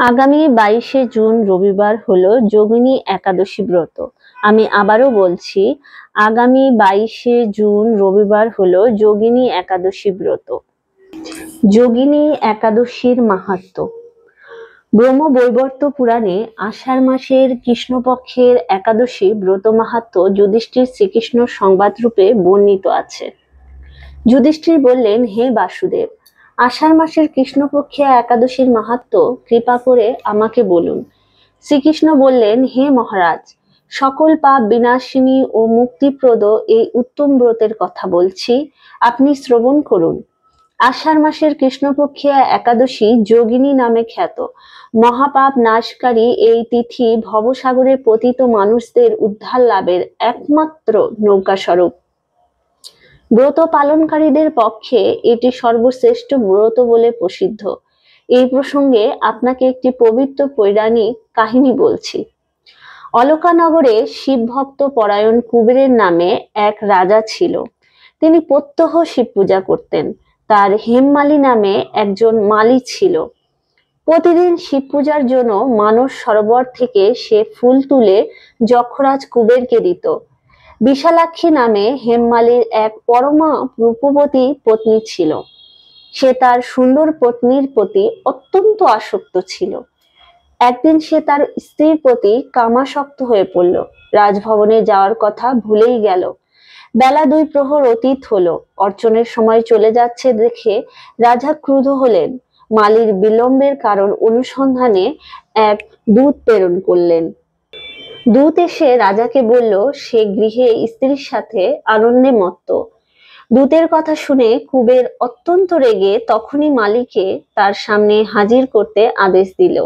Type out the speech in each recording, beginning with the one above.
আগামী 22শে জুন রবিবার হলো যোগিনী একাদশী ব্রত। আমি আবারও বলছি, আগামী 22শে জুন রবিবার হলো যোগিনী একাদশী ব্রত। যোগিনী একাদশীর মাহাত্ম্য। ব্রহ্মবৈবর্ত পুরাণে আষাঢ় মাসের কৃষ্ণপক্ষের একাদশী ব্রত মাহাত্ম্য যুধিষ্ঠির শ্রীকৃষ্ণ সংবাদ রূপে বর্ণিত আছে। যুধিষ্ঠির বললেন, হে বাসুদেব, আষাঢ় মাসের কৃষ্ণপক্ষে একাদশীর মাহাত্ম্য কৃপা করে আমাকে বলুন। শ্রীকৃষ্ণ বললেন, হে মহারাজ, সকল পাপ বিনাশিনী ও মুক্তিপ্রদ এই উত্তম ব্রতের কথা বলছি, আপনি শ্রবণ করুন। আষাঢ় মাসের কৃষ্ণপক্ষে একাদশী যোগিনী নামে খ্যাত। মহাপাপ নাশকারী এই তিথি ভবসাগরে পতিত মানুষদের উদ্ধার লাভের একমাত্র নৌকাস্বরূপ। ব্রত পালনকারীদের পক্ষে এটি সর্বশ্রেষ্ঠ ব্রত বলে প্রসিদ্ধ। এই প্রসঙ্গে আপনাকে একটি পবিত্র পৌরাণিক কাহিনী বলছি। অলকানগরে শিবভক্ত পরায়ণ কুবেরের নামে এক রাজা ছিল। তিনি প্রত্যহ শিব পূজা করতেন। তার হেমমালী নামে একজন মালী ছিল। প্রতিদিন শিব পূজার জন্য মানস সরোবর থেকে সে ফুল তুলে যক্ষরাজ কুবেরকে দিত। বিশালাক্ষী নামে হেমমালীর এক পরমা রূপবতী পত্নী ছিল। সে তার সুন্দর পত্নীর প্রতি অত্যন্ত আসক্ত ছিল। একদিন সে তার স্ত্রীর প্রতি কামাসক্ত হয়ে পড়ল। রাজভবনে যাওয়ার কথা ভুলেই গেল। বেলা 2 প্রহর অতীত হলো। অর্চনের সময় চলে যাচ্ছে দেখে রাজা ক্রুদ্ধ হলেন। মালীর বিলম্বের কারণ অনুসন্ধানে এক দূত প্রেরণ করলেন। দূত এসে রাজাকে বলল, সে গৃহে স্ত্রীর সাথে আনন্দে মত্ত। দূতের কথা শুনে কুবের অত্যন্ত রেগে তখনই মালীকে তার সামনে হাজির করতে আদেশ দিল।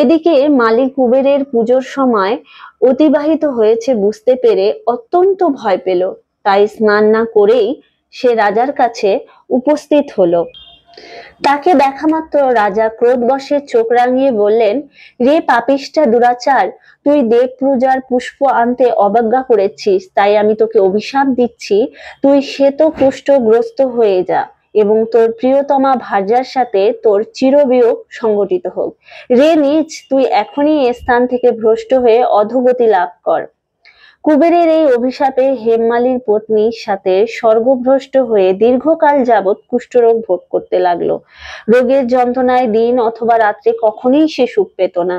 এদিকে মালী কুবেরের পুজোর সময় অতিবাহিত হয়েছে বুঝতে পেরে অত্যন্ত ভয় পেল। তাই স্নান না করেই সে রাজার কাছে উপস্থিত হলো। তাকে দেখা মাত্র রাজা ক্রোধবশে চোখ রাঙিয়ে বললেন, রে পাপিষ্ঠা দুরাচার, তুই দেব পূজার পুষ্প আনতে অবজ্ঞা করেছিস, তাই আমি তোকে অভিশাপ দিচ্ছি, তুই শ্বেত কুষ্ঠগ্রস্ত হয়ে যা এবং তোর প্রিয়তমা ভার্যার সাথে তোর চিরবিয়োগ সংগঠিত হোক। রে নীচ, তুই এখনই এ স্থান থেকে ভ্রষ্ট হয়ে অধোগতি লাভ কর। কুবেরের এই অভিশাপে হেমমালীর পত্নীর সাথে স্বর্গভ্রষ্ট হয়ে দীর্ঘকাল যাবৎ কুষ্ঠরোগ ভোগ করতে লাগলো। রোগের যন্ত্রণায় দিন অথবা রাত্রে কখনোই সে সুখ পেত না।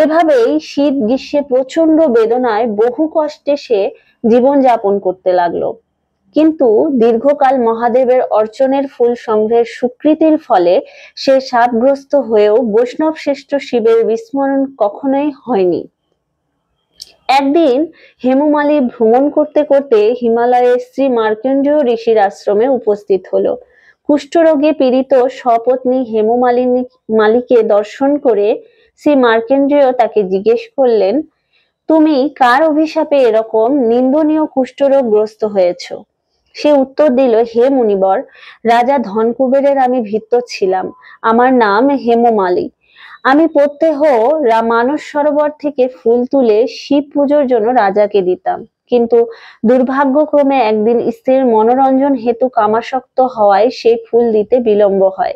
এভাবেই শীত গ্রীষ্মে প্রচন্ড বেদনায় বহু কষ্টে সে জীবন যাপন করতে লাগলো। কিন্তু দীর্ঘকাল মহাদেবের অর্চনের ফুল সংগ্রহের স্বীকৃতির ফলে সে শাপগ্রস্ত হয়েও বৈষ্ণব শ্রেষ্ঠ শিবের বিস্মরণ কখনোই হয়নি। একদিন হেমমালী ভ্রমণ করতে করতে হিমালয়ের শ্রী মার্কণ্ডেয় ঋষির আশ্রমে উপস্থিত হলো। কুষ্ঠরোগে পীড়িত সপত্নী হেমমালীকে দর্শন করে শ্রী মার্কণ্ডেয় তাকে জিজ্ঞেস করলেন, তুমি কার অভিশাপে এরকম নিন্দনীয় কুষ্ঠরোগগ্রস্ত হয়েছ? সে উত্তর দিল, হে মুনিবর, রাজা ধনকুবেরের আমি ভৃত্য ছিলাম। আমার নাম হেমমালী। আমি প্রত্যহ মানস সরোবর থেকে ফুল তুলে শিব পুজোর জন্য রাজাকে দিতাম। কিন্তু দুর্ভাগ্যক্রমে একদিন স্ত্রীর মনোরঞ্জন হেতু কামাসক্ত হওয়ায় সেই ফুল দিতে বিলম্ব হয়।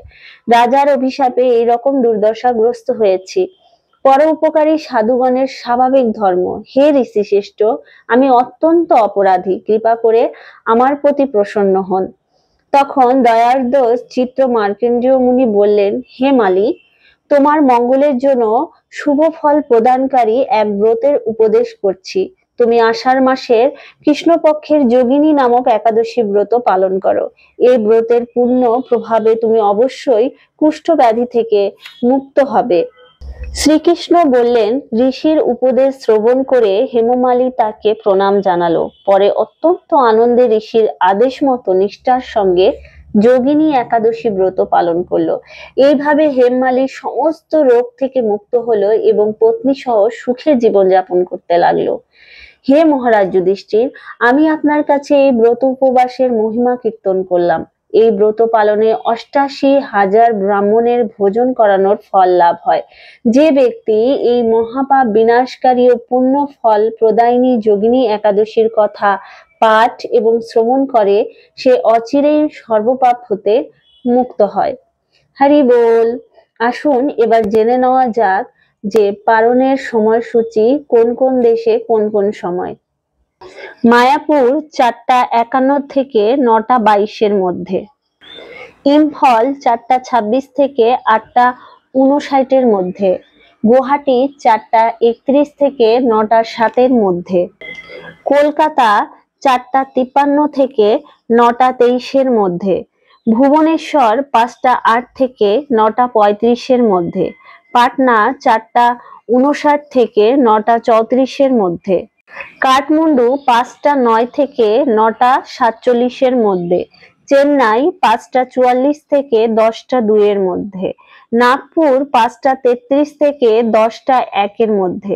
রাজার অভিশাপে এইরকম দুর্দশাগ্রস্ত হয়েছি। পরোপকারী সাধুগণের স্বাভাবিক ধর্ম। হে ঋষি শ্রেষ্ঠ, আমি অত্যন্ত অপরাধী, কৃপা করে আমার প্রতি প্রসন্ন হন। তখন দয়ার্দ চিত্ত মার্কণ্ডেয় মুনি বললেন, হে মালী, তোমার মঙ্গলের জন্য শুভ ফল প্রদানকারী এক ব্রতের উপদেশ করছি। তুমি আষাঢ় মাসের কৃষ্ণপক্ষের যোগিনী নামক একাদশী ব্রত পালন করো। এই ব্রতের পূর্ণ প্রভাবে তুমি অবশ্যই কুষ্ঠ ব্যাধি থেকে মুক্ত হবে। শ্রীকৃষ্ণ বললেন, ঋষির উপদেশ শ্রবণ করে হেমমালী তাকে প্রণাম জানালো। পরে অত্যন্ত আনন্দে ঋষির আদেশ মতো নিষ্ঠার সঙ্গে যোগিনী একাদশী ব্রত পালন করলো। এইভাবে হেমমালী সমস্ত রোগ থেকে মুক্ত হলো এবং পত্নী সহ সুখে জীবনযাপন করতে লাগলো। হে মহারাজ যুধিষ্ঠির, আমি আপনার কাছে এই ব্রত উপবাসের মহিমা কীর্তন করলাম। এই ব্রত পালনে ৮৮,০০০ ব্রাহ্মণের ভোজন করানোর ফল লাভ হয়। যে ব্যক্তি এই মহাপাপ বিনাশকারী ও পুণ্য ফল প্রদায়িনী যোগিনী একাদশীর কথা পাঠ এবং শ্রবণ করে, সে অচিরেই সর্বপাপ হতে মুক্ত হয়। হরি বল। আসুন এবার জেনে নেওয়া যাক যে পালনের সময়সূচি কোন কোন দেশে কোন কোন সময়। মায়াপুর 4:51 থেকে 9:22 মধ্যে, ইম্ফল 4:26 থেকে 8:59 মধ্যে, গুয়াহাটি 4:31 থেকে 9:07 মধ্যে, কলকাতা 4:53 থেকে 9:23 মধ্যে, ভুবনেশ্বর 5:08 থেকে 9:35 মধ্যে, পাটনা 4:59 থেকে 9:34 মধ্যে, কাঠমান্ডু 5:09 থেকে 9:47 মধ্যে, চেন্নাই 5:44 থেকে 10:02 মধ্যে, নাগপুর 5:33 থেকে 10:01 মধ্যে,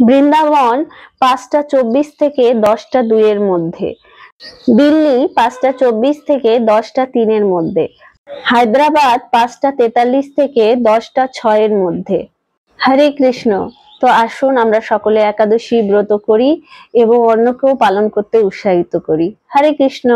বৃন্দাবন 5:24 থেকে 10:02 মধ্যে, দিল্লি 5:24 থেকে 10:03 মধ্যে, হায়দ্রাবাদ 5:43 থেকে 10:06 মধ্যে। হরে কৃষ্ণ। তো আসুন আমরা সকলে একাদশী ব্রত করি এবং অন্যকেও পালন করতে উৎসাহিত করি। হরে কৃষ্ণ।